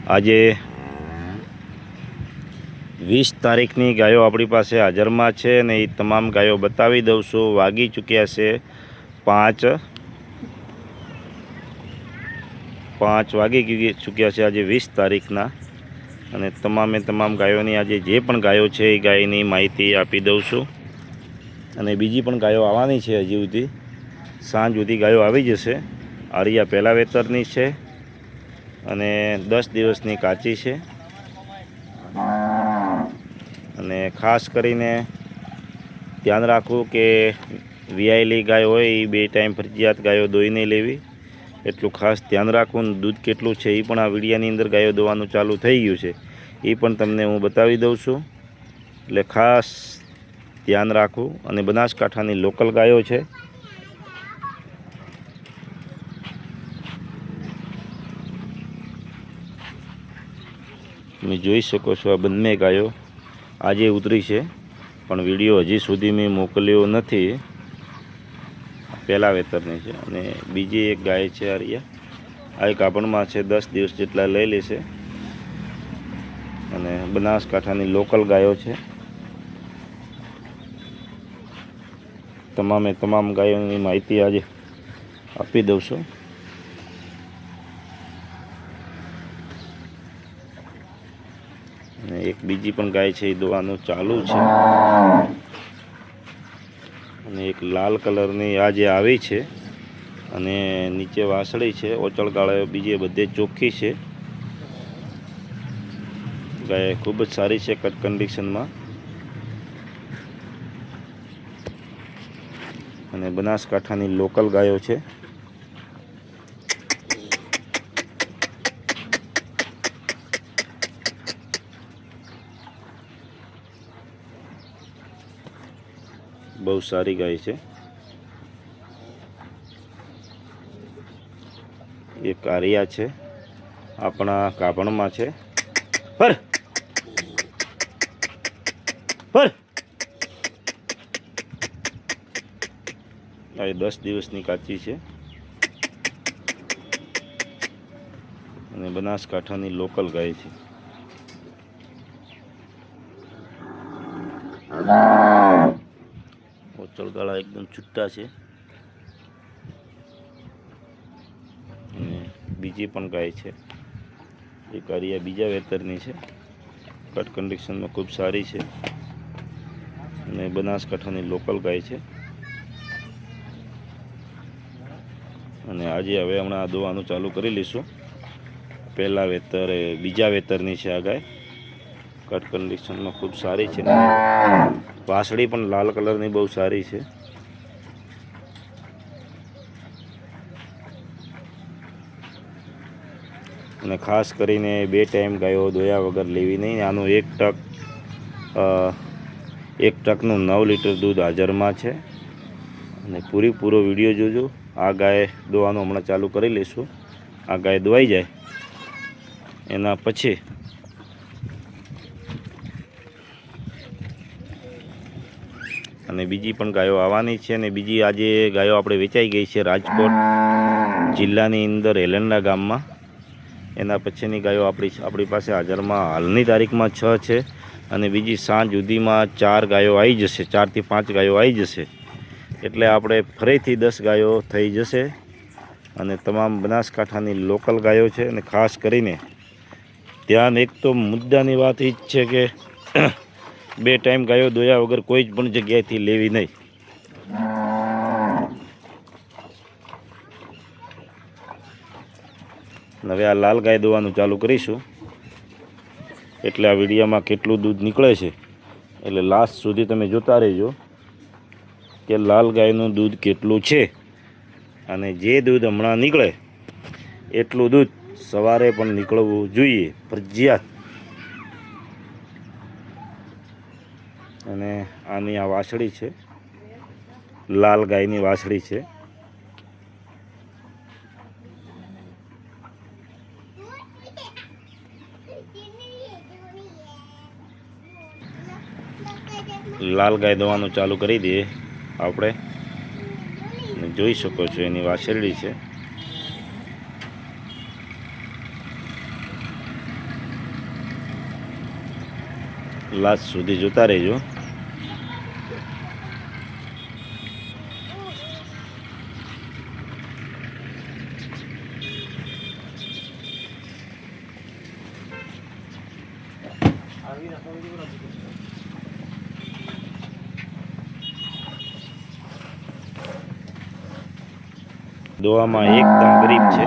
આજે 20 તારીખની ગાયો આપણી પાસે હાજરમાં છે અને એ તમામ ગાયો બતાવી દઉં છું. વાગી ચૂક્યા છે 5 વાગી ચૂક્યા છે આજે 20 તારીખના. અને તમામ ગાયોની આજે જે પણ ગાયો છે એ ગાયની માહિતી આપી દઉં છું. અને બીજી પણ ગાયો આવવાની છે. હજી સુધી સાંજ સુધી ગાયો આવી જશે. આરિયા પહેલા વેતરની છે અને 10 દિવસની કાચી છે. અને ખાસ કરીને ધ્યાન રાખવું કે વિયાયેલી ગાય હોય એ 2 ટાઈમ ફરજિયાત ગાયો દોઈ નહીં લેવી, એટલું ખાસ ધ્યાન રાખવું. દૂધ કેટલું છે એ પણ આ વિડીયાની અંદર ગાયો દોવાનું ચાલુ થઈ ગયું છે, એ પણ તમને હું બતાવી દઉં છું. એટલે ખાસ ધ્યાન રાખવું. અને બનાસકાંઠાની લોકલ ગાયો છે. તમે જોઈ શકો છો આ બંને ગાયો આજે ઉતરી છે, પણ વિડીયો હજી સુધી મેં મોકલ્યો નથી. પહેલા વેતરની છે. અને બીજી એક ગાય છે આરિયા, આ એક કાપણમાં છે, 10 દિવસ જેટલા લઈ લેશે. અને બનાસકાંઠાની લોકલ ગાયો છે. તમામ ગાયોની માહિતી આજે આપી દઉં છું. અને એક બીજી પણ ગાય છે એ દોવાનું ચાલુ છે. અને એક લાલ કલરની આ જે આવી છે અને નીચે વાસળી છે. ઓચળ ગાળાઓ બીજી બધે ચોખ્ખી છે. ગાય ખૂબ જ સારી છે કટ કન્ડિશનમાં. અને બનાસકાંઠાની લોકલ ગાયો છે. બહુ સારી ગાય છે. એક આરિયા છે, આપણા કાપણમાં છે. પર આ 10 દિવસની કાચી છે. અને બનાસકાંઠાની લોકલ ગાય છે. ઓચળગાળા એકદમ છૂટા છે. અને બીજી પણ ગાય છે, એક આરિયા બીજા વેતરની છે. કટ કન્ડિશનમાં ખૂબ સારી છે. અને બનાસકાંઠાની લોકલ ગાય છે. અને આજે હવે હમણાં દોવાનું ચાલુ કરી લઈશું. પહેલા વેતર બીજા વેતરની છે આ ગાય. કટ કન્ડિશનમાં ખૂબ સારી છે. વાસળી પણ લાલ કલરની બહુ સારી છે. અને ખાસ કરીને 2 ટાઈમ ગાયો દોયા વગર લેવી નહીં. આનું 1 ટકનું 9 લીટર દૂધ હાજરમાં છે. અને પૂરો વિડીયો જોજો. આ ગાય દોવાનું હમણાં ચાલુ કરી લઈશું. આ ગાય દોવાઈ જાય એના પછી અને બીજી પણ ગાયો આવવાની છે. અને બીજી આજે ગાયો આપણે વેચાઈ ગઈ છે રાજકોટ જિલ્લાની અંદર એલંડા ગામમાં. એના પછીની ગાયો આપણી પાસે હાજરમાં હાલની તારીખમાં 6 છે. અને બીજી સાંજ સુધીમાં 4 ગાયો આવી જશે. 4 થી 5 ગાયો આવી જશે. એટલે આપણે ફરીથી 10 ગાયો થઈ જશે. અને તમામ બનાસકાંઠાની લોકલ ગાયો છે. અને ખાસ કરીને ધ્યાન એક તો મુદ્દાની વાત એ જ છે કે 2 ટાઈમ ગાયો દોયા વગર કોઈ જ પણ જગ્યાએથી લેવી નહીં. હવે આ લાલ ગાય દોવાનું ચાલુ કરીશું. એટલે આ વિડીયામાં કેટલું દૂધ નીકળે છે એટલે લાસ્ટ સુધી તમે જોતા રહેજો કે લાલ ગાયનું દૂધ કેટલું છે. અને જે દૂધ હમણાં નીકળે એટલું દૂધ સવારે પણ નીકળવું જોઈએ ફરજિયાત. અને આની આ વાસળી છે, લાલ ગાયની વાસળી છે. લાલ ગાય દોવાનું ચાલુ કરી દઈએ આપણે. જોઈ શકો છો એની વાછરડી છે. લાસ્ટ સુધી જોતા રહેજો. દોવામાં એકદમ ગરીબ છે.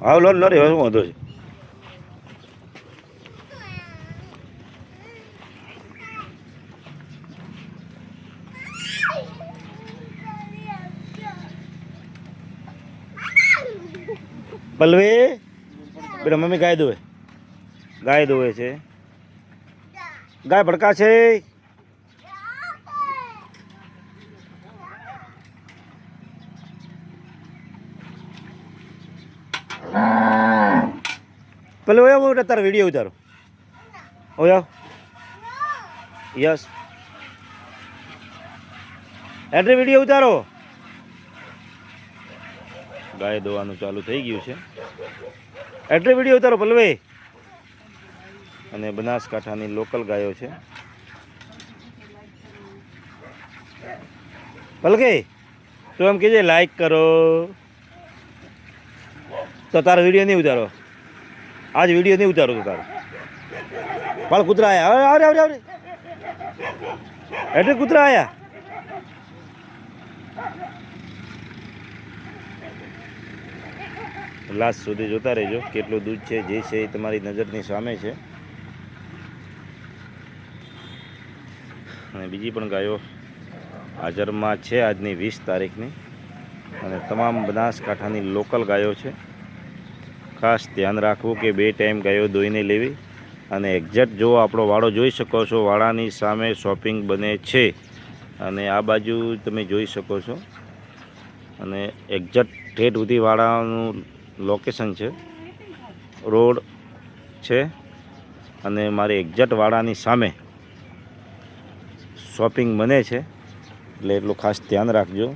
હા લો લો રે શું વાંધો છે. પલવે બેટા મમ્મી ગાય દોવે છે. ગાય ભડકા છે. પલવે આવો બેટા તારો વિડીયો ઉતારો. ઓયા યસ એટલે વિડીયો ઉતારો. ગાય દોવાનું ચાલુ થઈ ગયું છે એટલે વિડીયો ઉતારો પલવે. અને બનાસકાંઠાની લોકલ ગાયો છે. પલકે તો એમ કહેજે લાઈક કરો. તો તારો વિડીયો નહીં ઉતારો, આજ વિડીયો નહીં ઉતારો તો તારો. પાલ કૂતરા આયા, આવરે આવરે આવરે એટલે કૂતરા આયા. લાસ્ટ સુધી જોતા રહેજો. કેટલું દૂધ છે જે છે એ તમારી નજરની સામે છે. અને બીજી પણ ગાયો હાજરમાં છે આજની 20 તારીખની. અને તમામ બનાસકાંઠાની લોકલ ગાયો છે. ખાસ ધ્યાન રાખવું કે 2 ટાઈમ ગાયો દોઈને લેવી. અને એક્ઝેક્ટ જો આપણો વાડો જોઈ શકો છો, વાડાની સામે શોપિંગ બને છે. અને આ બાજુ તમે જોઈ શકો છો. અને એક્ઝેક્ટ ઠેઠ સુધી વાડાનું લોકેશન છે, રોડ છે. અને મારી એક્ઝેક્ટ વાડાની સામે શોપિંગ બને છે. એટલે એટલું ખાસ ધ્યાન રાખજો.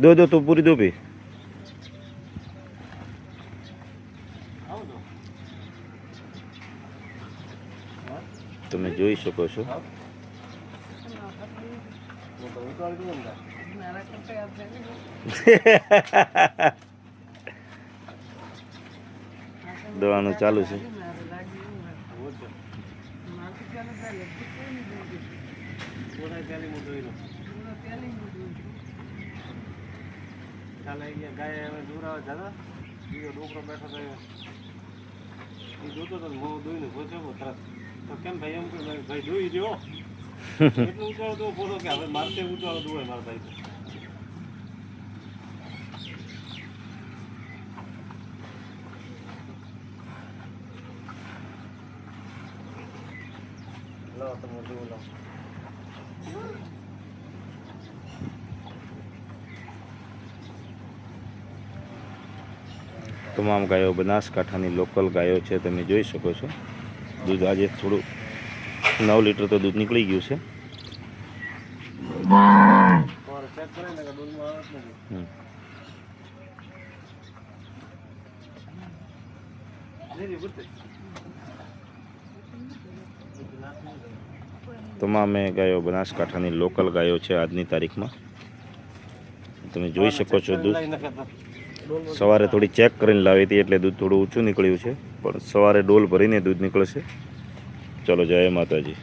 दो दो तो पूरी दो भी તમે જોઈ શકો છો. દવાનું ચાલુ છે. ગાય દૂર આવે દાદા બીજો ડોકરો બેઠો તો એ જોતો તો હું દોઈને પૂછ્યો તરત તો કેમ ભાઈ એમ કે ભાઈ દોઈ રહ્યો એટલું ઉચાળો તો બોલો કે હવે મારતે ઉચાળો દોય મારા ભાઈ લો તમે દો લો. તમામ ગાયો બનાસકાંઠાની લોકલ ગાયો છે. તમે જોઈ શકો છો. દૂધ આજે થોડું 9 લીટર તો દૂધ નીકળી ગયું છે. તમામે ગાયો બનાસકાંઠાની લોકલ ગાયો છે આજની તારીખમાં. તમે જોઈ શકો છો દૂધ ડોલમાં સવારે થોડી ચેક કરીને લાવી હતી એટલે દૂધ થોડું ઊંચું નીકળ્યું છે, પણ સવારે ડોલ ભરીને દૂધ નીકળશે. ચલો, જય માતાજી.